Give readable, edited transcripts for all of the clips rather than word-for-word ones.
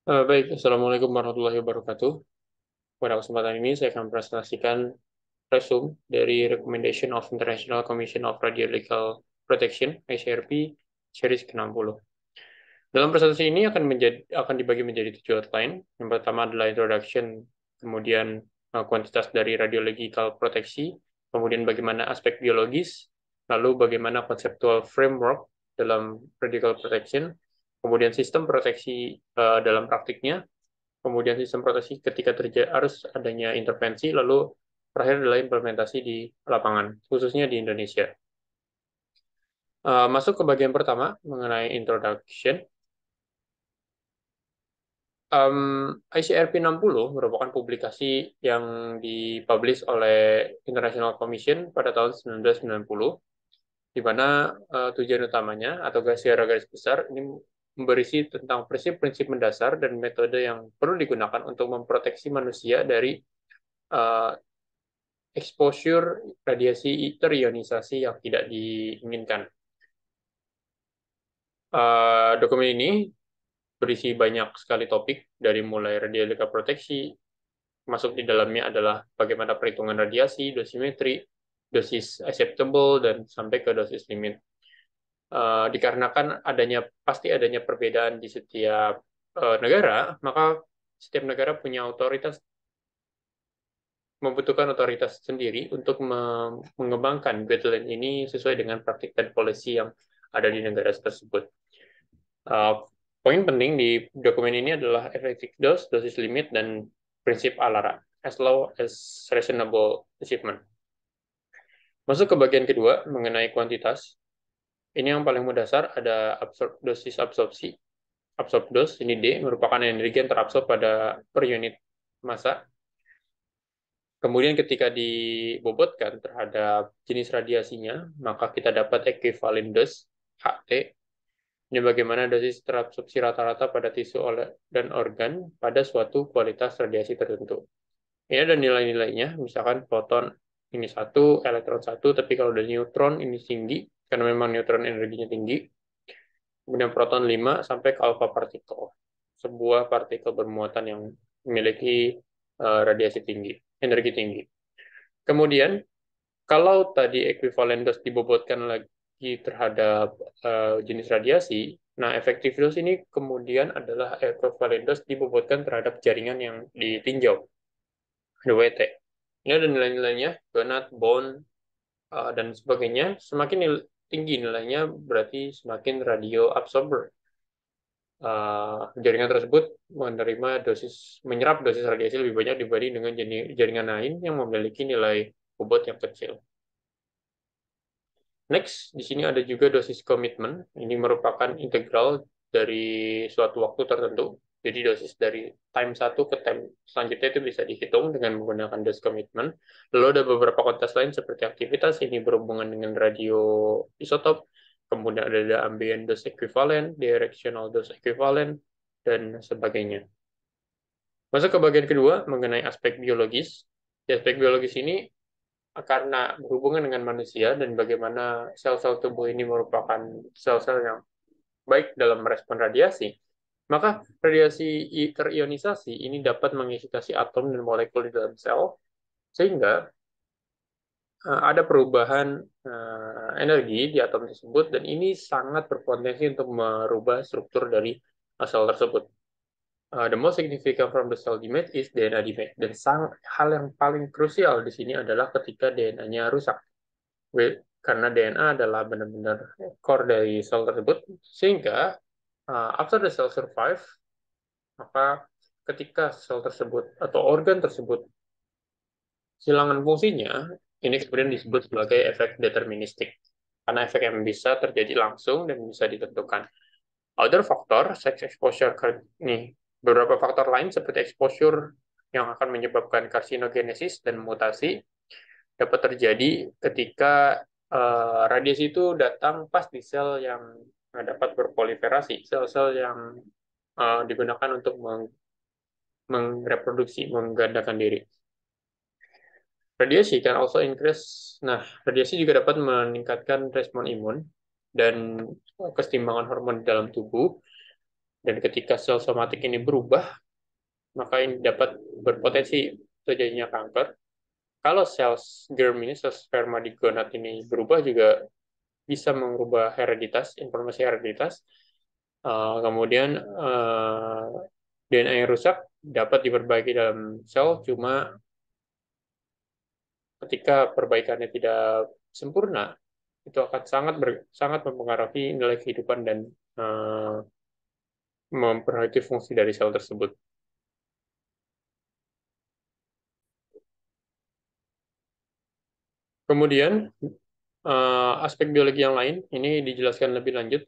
Baik, Assalamualaikum warahmatullahi wabarakatuh. Pada kesempatan ini saya akan presentasikan resume dari Recommendation of International Commission of Radiological Protection (ICRP) series ke-60. Dalam presentasi ini akan dibagi menjadi 7 outline. Yang pertama adalah introduction, kemudian kuantitas dari radiological proteksi, kemudian bagaimana aspek biologis, lalu bagaimana conceptual framework dalam radiological protection, kemudian sistem proteksi dalam praktiknya, kemudian sistem proteksi ketika harus adanya intervensi, lalu terakhir adalah implementasi di lapangan, khususnya di Indonesia. Masuk ke bagian pertama mengenai introduction. ICRP 60 merupakan publikasi yang dipublish oleh International Commission pada tahun 1990, di mana tujuan utamanya atau secara garis besar ini berisi tentang prinsip-prinsip mendasar dan metode yang perlu digunakan untuk memproteksi manusia dari uh, exposure radiasi terionisasi yang tidak diinginkan. Dokumen ini berisi banyak sekali topik, dari mulai radiological proteksi, masuk di dalamnya adalah bagaimana perhitungan radiasi, dosimetri, dosis acceptable, dan sampai ke dosis limit. Dikarenakan pasti adanya perbedaan di setiap negara, maka setiap negara punya membutuhkan otoritas sendiri untuk mengembangkan guideline ini sesuai dengan praktik dan policy yang ada di negara tersebut. Uh, Poin penting di dokumen ini adalah effective dose, dosis limit, dan prinsip ALARA, as low as reasonable achievement. Masuk ke bagian kedua mengenai kuantitas. Ini yang paling mendasar ada dosis absorpsi. Absorb dose, ini D, merupakan energi yang terabsorb pada per unit massa. Kemudian ketika dibobotkan terhadap jenis radiasinya, maka kita dapat equivalent dose, HT. Ini bagaimana dosis terabsorpsi rata-rata pada tisu dan organ pada suatu kualitas radiasi tertentu. Ini ada nilai-nilainya, misalkan proton ini satu, elektron satu, tapi kalau ada neutron ini tinggi, karena memang neutron energinya tinggi. Kemudian proton 5 sampai ke alpha partikel, sebuah partikel bermuatan yang memiliki radiasi tinggi, energi tinggi. Kemudian, kalau tadi ekuivalen dos dibobotkan lagi terhadap jenis radiasi, nah efektif dos ini kemudian adalah ekuivalen dos dibobotkan terhadap jaringan yang ditinjau, ada WT. Ini ada nilai-nilainya, Gonad, Bond, dan sebagainya. Semakin tinggi nilainya, berarti semakin radio absorber. Jaringan tersebut menyerap dosis radiasi lebih banyak dibanding dengan jaringan lain yang memiliki nilai bobot yang kecil. Next, di sini ada juga dosis komitmen. Ini merupakan integral dari suatu waktu tertentu. Jadi dosis dari time 1 ke time selanjutnya itu bisa dihitung dengan menggunakan dosis komitmen. Lalu ada beberapa kuantitas lain seperti aktivitas, ini berhubungan dengan radio isotop, kemudian ada ambient dose equivalent, directional dose equivalent, dan sebagainya. Masuk ke bagian kedua mengenai aspek biologis. Di aspek biologis ini karena berhubungan dengan manusia dan bagaimana sel-sel tubuh ini merupakan sel-sel yang baik dalam merespon radiasi, maka radiasi terionisasi ini dapat mengeksidasi atom dan molekul di dalam sel, sehingga ada perubahan energi di atom tersebut, dan ini sangat berpotensi untuk merubah struktur dari sel tersebut. The most significant from the cell damage is DNA damage. Dan hal yang paling krusial di sini adalah ketika DNA-nya rusak. Karena DNA adalah benar-benar core dari sel tersebut, sehingga after the cell survive, maka ketika sel tersebut atau organ tersebut kehilangan fungsinya, ini kemudian disebut sebagai efek deterministik. Karena efek yang bisa terjadi langsung dan bisa ditentukan. Other faktor, sex exposure, nih, beberapa faktor lain seperti exposure yang akan menyebabkan karsinogenesis dan mutasi dapat terjadi ketika radiasi itu datang pas di sel yang dapat berproliferasi, sel-sel yang digunakan untuk mengreproduksi, menggandakan diri. Radiasi can also increase. Nah, radiasi juga dapat meningkatkan respon imun dan kesetimbangan hormon di dalam tubuh. Dan ketika sel somatik ini berubah, maka ini dapat berpotensi terjadinya kanker. Kalau sel germ ini, sel sperma di gonad ini berubah juga bisa mengubah hereditas, informasi hereditas. Kemudian DNA yang rusak dapat diperbaiki dalam sel, cuma ketika perbaikannya tidak sempurna, itu akan sangat mempengaruhi nilai kehidupan dan uh, mempengaruhi fungsi dari sel tersebut. Kemudian aspek biologi yang lain ini dijelaskan lebih lanjut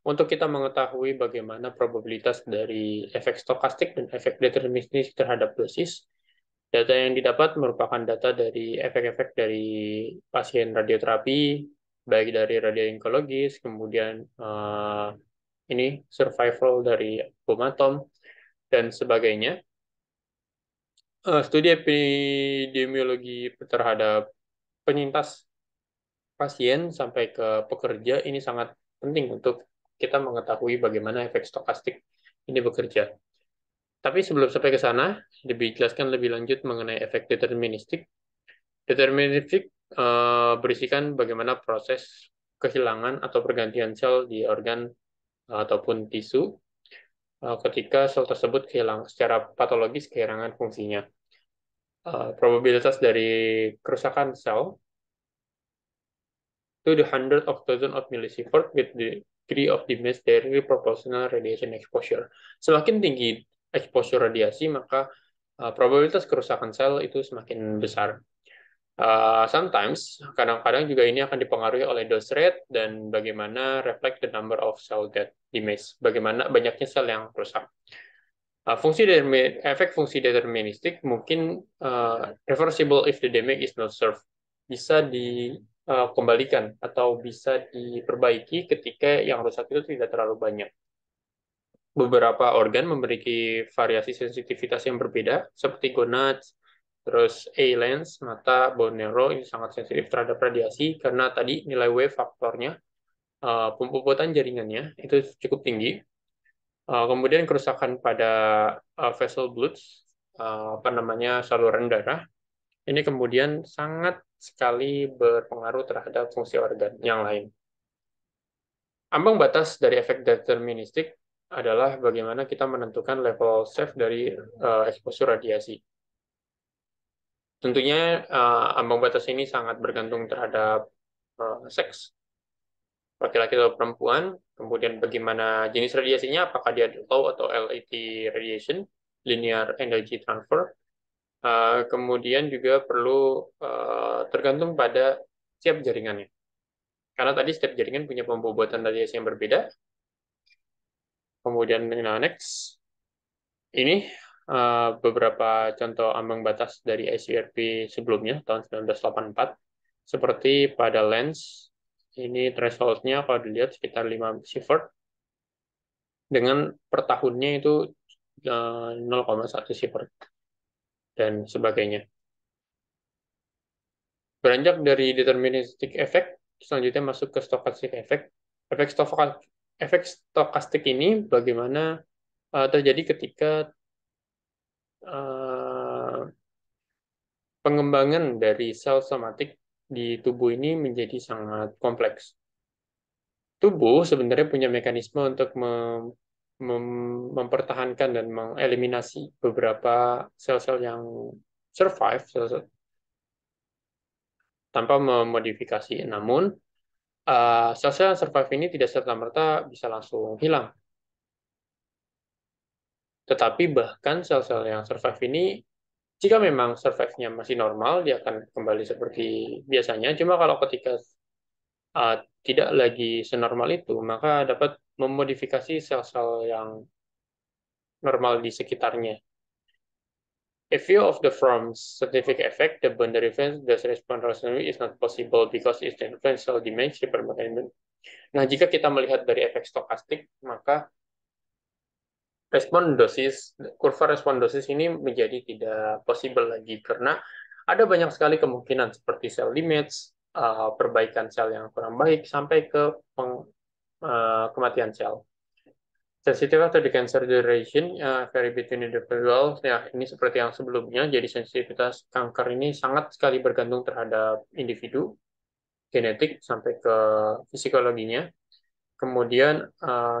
untuk kita mengetahui bagaimana probabilitas dari efek stokastik dan efek deterministik terhadap dosis. Data yang didapat merupakan data dari efek-efek dari pasien radioterapi, baik dari radioonkologis, kemudian ini survival dari bom atom, dan sebagainya. Studi epidemiologi terhadap penyintas pasien sampai ke pekerja ini sangat penting untuk kita mengetahui bagaimana efek stokastik ini bekerja. Tapi sebelum sampai ke sana, dijelaskan lebih lanjut mengenai efek deterministik. Deterministik berisikan bagaimana proses kehilangan atau pergantian sel di organ ataupun tisu ketika sel tersebut kehilangan secara patologis kehilangan fungsinya. Probabilitas dari kerusakan sel to the hundred of thousand of millisievert with the degree of damage directly proportional radiation exposure. Semakin tinggi exposure radiasi, maka probabilitas kerusakan sel itu semakin besar. Sometimes, kadang-kadang juga ini akan dipengaruhi oleh dose rate dan bagaimana reflect the number of cell that damage, bagaimana banyaknya sel yang rusak. Efek fungsi deterministik mungkin reversible if the damage is not served. Bisa dikembalikan atau bisa diperbaiki ketika yang rusak itu tidak terlalu banyak. Beberapa organ memiliki variasi sensitivitas yang berbeda, seperti gonads, terus A-lens, mata, bone marrow ini sangat sensitif terhadap radiasi karena tadi nilai W faktornya, pembobotan jaringannya itu cukup tinggi. Kemudian kerusakan pada vessel bloods, apa namanya saluran darah, ini kemudian sangat sekali berpengaruh terhadap fungsi organ yang lain. Ambang batas dari efek deterministik adalah bagaimana kita menentukan level safe dari eksposur radiasi. Tentunya ambang batas ini sangat bergantung terhadap seks, laki-laki atau perempuan, kemudian bagaimana jenis radiasinya, apakah dia low atau LET radiation, linear energy transfer. Kemudian juga perlu tergantung pada setiap jaringannya. Karena tadi setiap jaringan punya pembobotan radiasi yang berbeda. Kemudian next, ini beberapa contoh ambang batas dari ICRP sebelumnya, tahun 1984. Seperti pada lens, ini threshold-nya kalau dilihat sekitar 5 sievert, dengan per tahunnya itu 0,1 sievert, dan sebagainya. Beranjak dari deterministic effect, selanjutnya masuk ke stochastic effect. Efek stokastik ini bagaimana terjadi ketika uh, pengembangan dari sel somatik di tubuh ini menjadi sangat kompleks. Tubuh sebenarnya punya mekanisme untuk mempertahankan dan mengeliminasi beberapa sel-sel yang survive tanpa memodifikasi. Namun, sel-sel yang survive ini tidak serta-merta bisa langsung hilang. Tetapi bahkan sel-sel yang survive ini, jika memang survive-nya masih normal, dia akan kembali seperti biasanya. Cuma kalau ketika uh, tidak lagi senormal itu, maka dapat memodifikasi sel-sel yang normal di sekitarnya. A few of the from scientific effect, the boundary fence does respond rationally is not possible because its differential dimension mechanism. Nah, jika kita melihat dari efek stokastik, maka kurva respon dosis ini menjadi tidak possible lagi karena ada banyak sekali kemungkinan seperti sel damage, perbaikan sel yang kurang baik, sampai ke kematian sel. Sensitive to the cancer duration, vary between individuals. Ya, ini seperti yang sebelumnya. Jadi sensitivitas kanker ini sangat sekali bergantung terhadap individu, genetik sampai ke psikologinya. Kemudian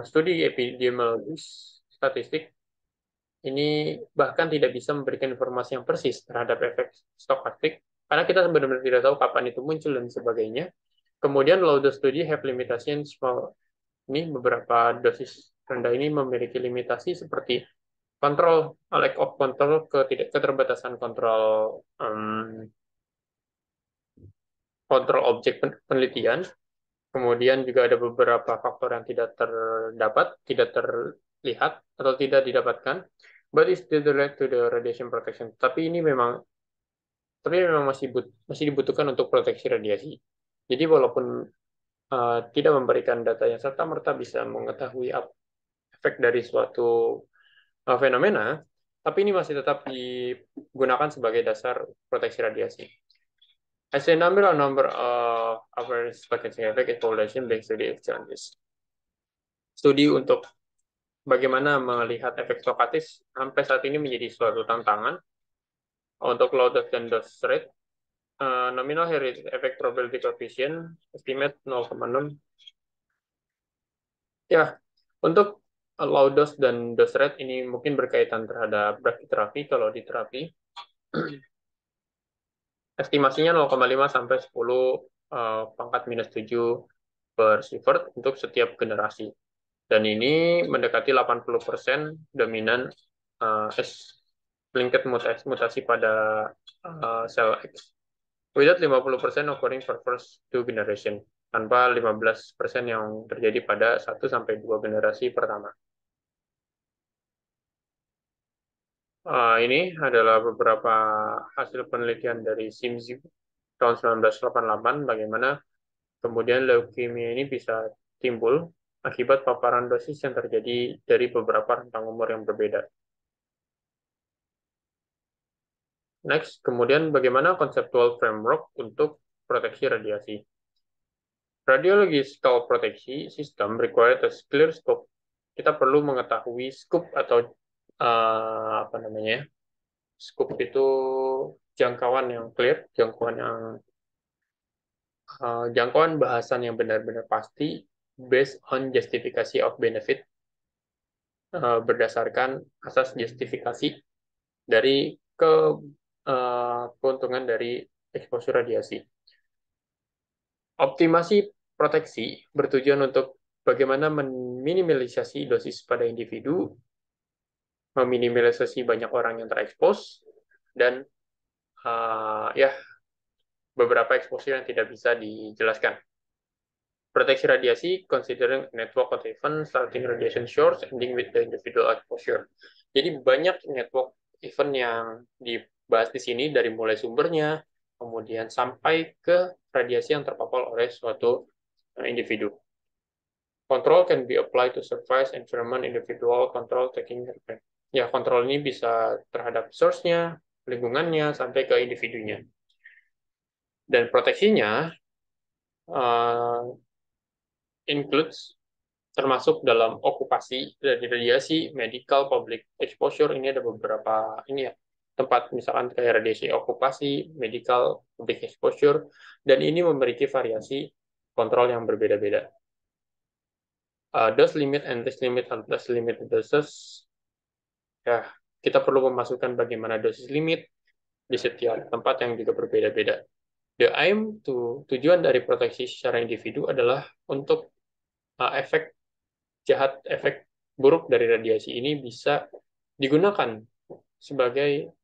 studi epidemiologis, statistik ini bahkan tidak bisa memberikan informasi yang persis terhadap efek stokastik karena kita benar-benar tidak tahu kapan itu muncul dan sebagainya. Kemudian low dose study have limitations. Ini beberapa dosis rendah ini memiliki limitasi seperti kontrol, lack of control, keterbatasan kontrol kontrol objek penelitian. Kemudian juga ada beberapa faktor yang tidak terlihat atau tidak didapatkan, but is still relate to the radiation protection. Tapi memang masih dibutuhkan untuk proteksi radiasi. Jadi walaupun tidak memberikan data yang serta-merta bisa mengetahui efek dari suatu fenomena, tapi ini masih tetap digunakan sebagai dasar proteksi radiasi. As a number of average potential effect is population based study challenges. Studi untuk bagaimana melihat efek stokatis sampai saat ini menjadi suatu tantangan untuk low dose dan dose rate. Nominal heritage effect probability coefficient estimate 0,6. Ya, untuk low dose dan dose rate ini mungkin berkaitan terhadap brachytherapy. Kalau di terapi, estimasinya 0,5 sampai 10 pangkat minus 7 per sievert untuk setiap generasi. Dan ini mendekati 80% dominan linked mutasi pada sel X. Without 50% occurring for first two generation. Tanpa 15% yang terjadi pada 1-2 generasi pertama. Ini adalah beberapa hasil penelitian dari Simzi tahun 1988, bagaimana kemudian leukemia ini bisa timbul akibat paparan dosis yang terjadi dari beberapa rentang umur yang berbeda. Next, kemudian bagaimana konseptual framework untuk proteksi radiasi. Radiological proteksi system require a clear scope. Kita perlu mengetahui scope atau apa namanya? Scope itu jangkauan yang clear, jangkauan bahasan yang benar-benar pasti based on justification of benefit, berdasarkan asas justifikasi dari keuntungan dari eksposur radiasi. Optimasi proteksi bertujuan untuk bagaimana meminimalisasi dosis pada individu, meminimalisasi banyak orang yang terekspos, dan ya beberapa eksposur yang tidak bisa dijelaskan. Proteksi radiasi considering network of event starting radiation source ending with the individual exposure. Jadi banyak network event yang dibahas di sini dari mulai sumbernya, kemudian sampai ke radiasi yang terpapar oleh suatu individu. Control can be applied to surface environment individual control taking effect. Ya, kontrol ini bisa terhadap source-nya, lingkungannya, sampai ke individunya. Dan proteksinya includes termasuk dalam okupasi dari radiasi, medical, public exposure. Ini ada beberapa ini ya tempat misalkan kayak radiasi okupasi, medical, public exposure, dan ini memiliki variasi kontrol yang berbeda-beda. Dose limit and test limit and test limit doses. Ya, kita perlu memasukkan bagaimana dosis limit di setiap tempat yang juga berbeda-beda. Tujuan dari proteksi secara individu adalah untuk efek jahat, efek buruk dari radiasi ini bisa digunakan sebagai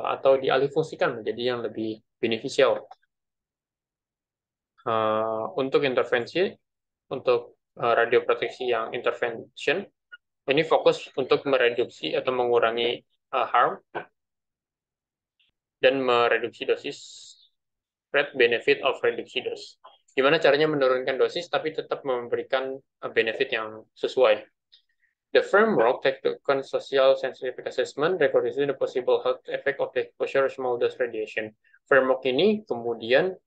atau dialihfungsikan menjadi yang lebih beneficial. Untuk intervensi, untuk radioproteksi yang intervention, ini fokus untuk mereduksi atau mengurangi harm dan mereduksi dosis, rate benefit of reduksi dose. Gimana caranya menurunkan dosis tapi tetap memberikan benefit yang sesuai. The framework takes social scientific assessment recognizing the possible health effect of the exposure small dose radiation. Framework ini kemudian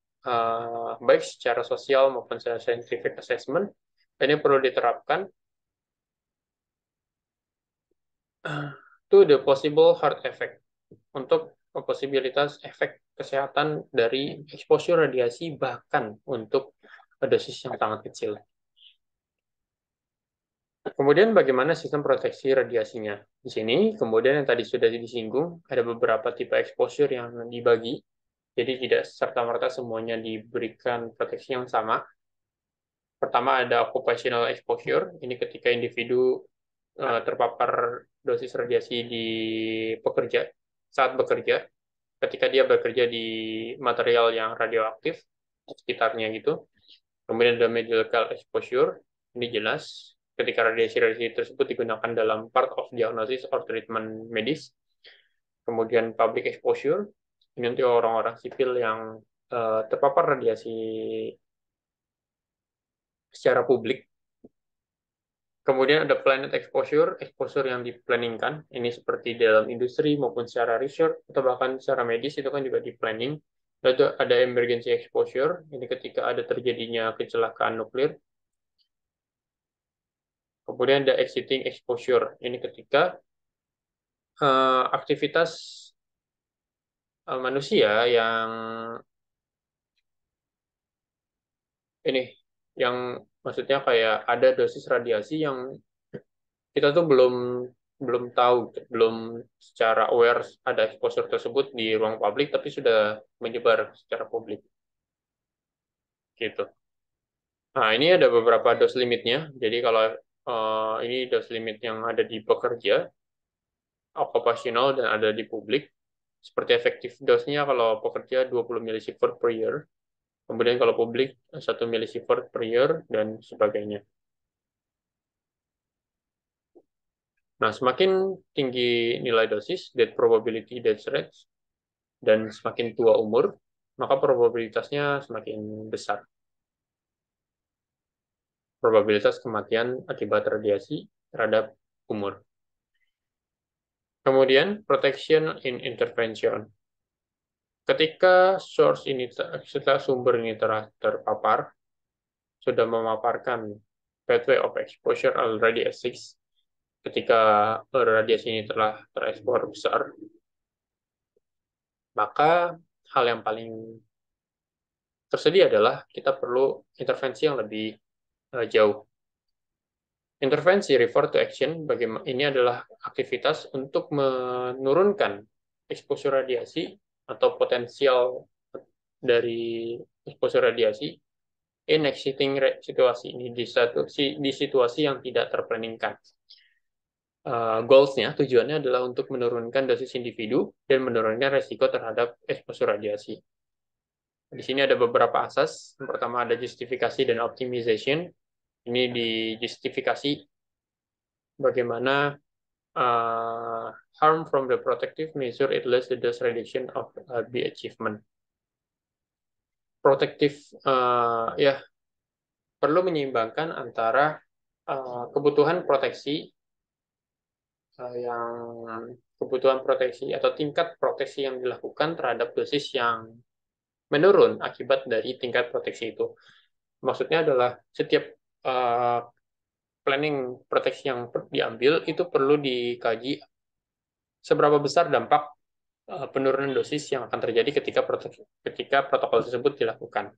baik secara sosial maupun secara scientific assessment ini perlu diterapkan Itu the possible heart effect, untuk posibilitas efek kesehatan dari exposure radiasi bahkan untuk dosis yang sangat kecil. Kemudian bagaimana sistem proteksi radiasinya? Di sini, kemudian yang tadi sudah disinggung, ada beberapa tipe exposure yang dibagi, jadi tidak serta-merta semuanya diberikan proteksi yang sama. Pertama ada occupational exposure, ini ketika individu terpapar dosis radiasi di pekerja, saat bekerja, ketika dia bekerja di material yang radioaktif, sekitarnya gitu. Kemudian ada medical exposure, ini jelas ketika radiasi-radiasi tersebut digunakan dalam part of diagnosis or treatment medis. Kemudian public exposure, ini untuk orang-orang sipil yang terpapar radiasi secara publik. Kemudian ada planet exposure, exposure yang diplanningkan. Ini seperti dalam industri maupun secara research atau bahkan secara medis itu kan juga di planning. Lalu ada emergency exposure, ini ketika ada terjadinya kecelakaan nuklir. Kemudian ada exiting exposure, ini ketika aktivitas manusia yang ini, yang maksudnya kayak ada dosis radiasi yang kita tuh belum belum tahu, belum secara aware ada exposure tersebut di ruang publik, tapi sudah menyebar secara publik, gitu. Nah, ini ada beberapa dose limitnya. Jadi kalau ini dose limit yang ada di pekerja, occupational, dan ada di publik. Seperti efektif dose-nya kalau pekerja 20 milisievert per year, kemudian kalau publik 1 milisievert per year, dan sebagainya. Nah, semakin tinggi nilai dosis, death probability, death rate, dan semakin tua umur, maka probabilitasnya semakin besar. Probabilitas kematian akibat radiasi terhadap umur. Kemudian, protection in intervention. Ketika source ini, setelah sumber ini terpapar, sudah memaparkan pathway of exposure already exists, ketika radiasi ini telah terekspor besar, maka hal yang paling tersedia adalah kita perlu intervensi yang lebih jauh. Intervensi refer to action, bagaimana ini adalah aktivitas untuk menurunkan eksposur radiasi atau potensial dari eksposur radiasi in existing situasi ini di situasi yang tidak terplanningkan. Goals-nya, tujuannya adalah untuk menurunkan dosis individu dan menurunkan resiko terhadap eksposur radiasi. Di sini ada beberapa asas. Yang pertama ada justifikasi dan optimization. Ini dijustifikasi bagaimana uh, harm from the protective measure it less the dose reduction of the achievement. Protective ya perlu menyeimbangkan antara kebutuhan proteksi yang kebutuhan proteksi atau tingkat proteksi yang dilakukan terhadap dosis yang menurun akibat dari tingkat proteksi itu. Maksudnya adalah setiap uh, planning proteksi yang diambil itu perlu dikaji seberapa besar dampak penurunan dosis yang akan terjadi ketika protokol tersebut dilakukan.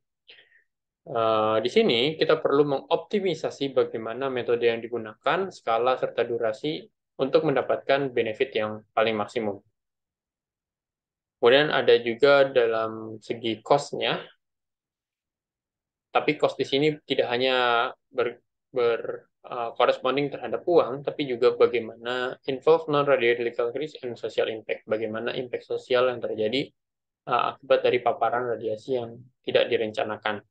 Di sini kita perlu mengoptimisasi bagaimana metode yang digunakan, skala serta durasi untuk mendapatkan benefit yang paling maksimum. Kemudian ada juga dalam segi cost-nya, tapi cost di sini tidak hanya corresponding terhadap uang, tapi juga bagaimana involve non-radiological risk and social impact, bagaimana impact sosial yang terjadi akibat dari paparan radiasi yang tidak direncanakan.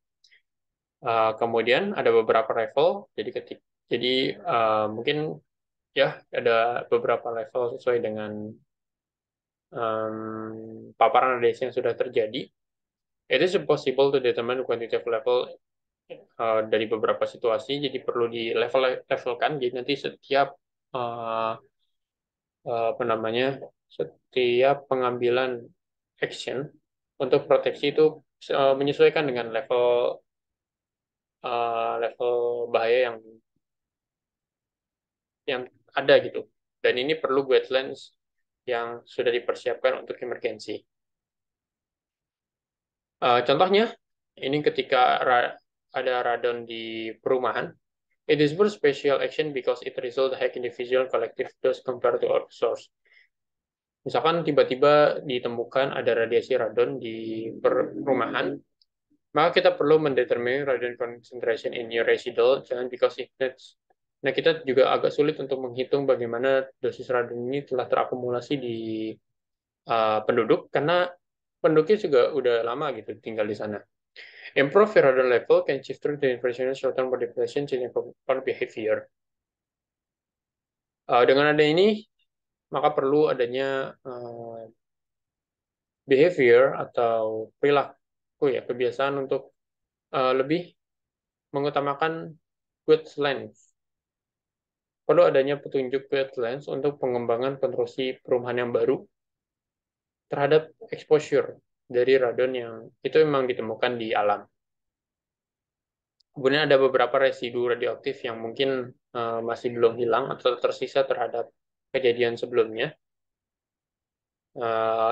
Kemudian ada beberapa level, jadi mungkin ya ada beberapa level sesuai dengan paparan radiasi yang sudah terjadi. It is impossible to determine quantitative level dari beberapa situasi, jadi perlu di levelkan. Jadi nanti setiap uh, apa namanya, setiap pengambilan action untuk proteksi itu menyesuaikan dengan level bahaya yang ada gitu. Dan ini perlu guidelines yang sudah dipersiapkan untuk emergency. Contohnya, ini ketika ada radon di perumahan, it is for special action because it result high individual collective dose compared to our source. Misalkan tiba-tiba ditemukan ada radiasi radon di perumahan, maka kita perlu mendetermine radon concentration in your residual jangan because it needs. Nah, kita juga agak sulit untuk menghitung bagaimana dosis radon ini telah terakumulasi di penduduk karena penduduknya juga udah lama gitu tinggal di sana. Improve radon level can shift through the information short-term modification change behavior. Dengan ada ini, maka perlu adanya behavior atau perilaku ya kebiasaan untuk lebih mengutamakan guidelines. Perlu adanya petunjuk guidelines untuk pengembangan konstruksi perumahan yang baru terhadap exposure dari radon yang itu memang ditemukan di alam. Kemudian ada beberapa residu radioaktif yang mungkin masih belum hilang atau tersisa terhadap kejadian sebelumnya.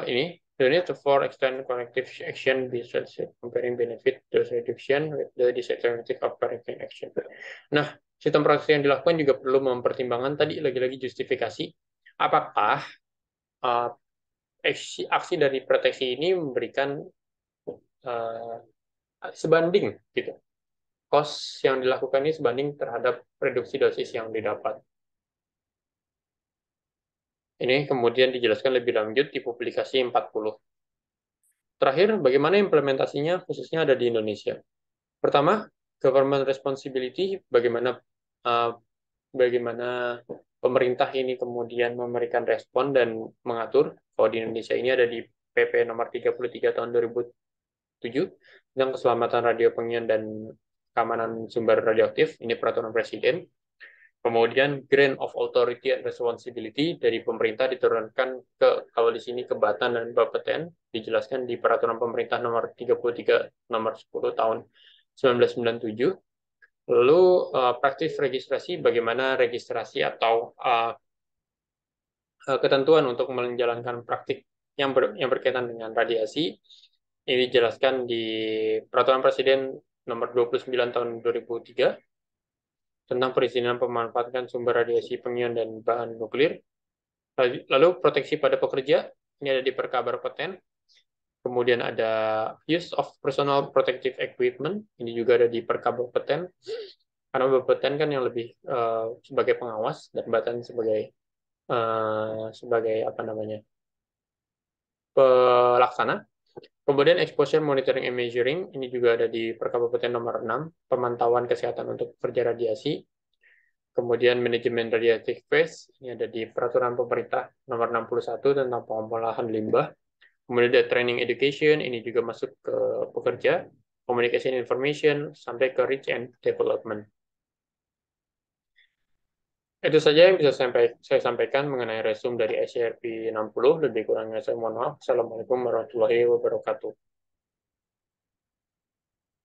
Ini the need for extend corrective action besides comparing benefit dose reduction with the disadvantage of corrective action. Nah, sistem proteksi yang dilakukan juga perlu mempertimbangkan tadi lagi-lagi justifikasi apakah uh, aksi dari proteksi ini memberikan uh, sebanding gitu. Cost yang dilakukan ini sebanding terhadap reduksi dosis yang didapat. Ini kemudian dijelaskan lebih lanjut di publikasi 40. Terakhir, bagaimana implementasinya khususnya ada di Indonesia. Pertama, government responsibility, uh, bagaimana pemerintah ini kemudian memberikan respon dan mengatur. Kalau di Indonesia ini ada di PP nomor 33 tahun 2007 tentang keselamatan radiopenyiaran dan keamanan sumber radioaktif. Ini peraturan presiden. Kemudian grant of authority and responsibility dari pemerintah diturunkan ke kalau di sini ke Batan dan Bapeten dijelaskan di peraturan pemerintah nomor 33 nomor 10 tahun 1997. Lalu praktis registrasi bagaimana registrasi atau ketentuan untuk menjalankan praktik yang berkaitan dengan radiasi ini dijelaskan di peraturan presiden nomor 29 tahun 2003 tentang perizinan pemanfaatan sumber radiasi pengion dan bahan nuklir. Lalu proteksi pada pekerja, ini ada di Perkabar Peten. Kemudian ada use of personal protective equipment, ini juga ada di Perkabar Peten. Karena Bapeten kan yang lebih sebagai pengawas dan Batan sebagai apa namanya pelaksana. Kemudian exposure monitoring and measuring, ini juga ada di Perkabupaten nomor 6, pemantauan kesehatan untuk pekerja radiasi. Kemudian manajemen radiatif waste, ini ada di peraturan pemerintah nomor 61 tentang pengolahan limbah. Kemudian ada training education, ini juga masuk ke pekerja, communication information, sampai ke research and development. Itu saja yang bisa saya sampaikan mengenai resume dari SCRP 60. Lebih kurangnya saya mohon maaf. Assalamualaikum warahmatullahi wabarakatuh.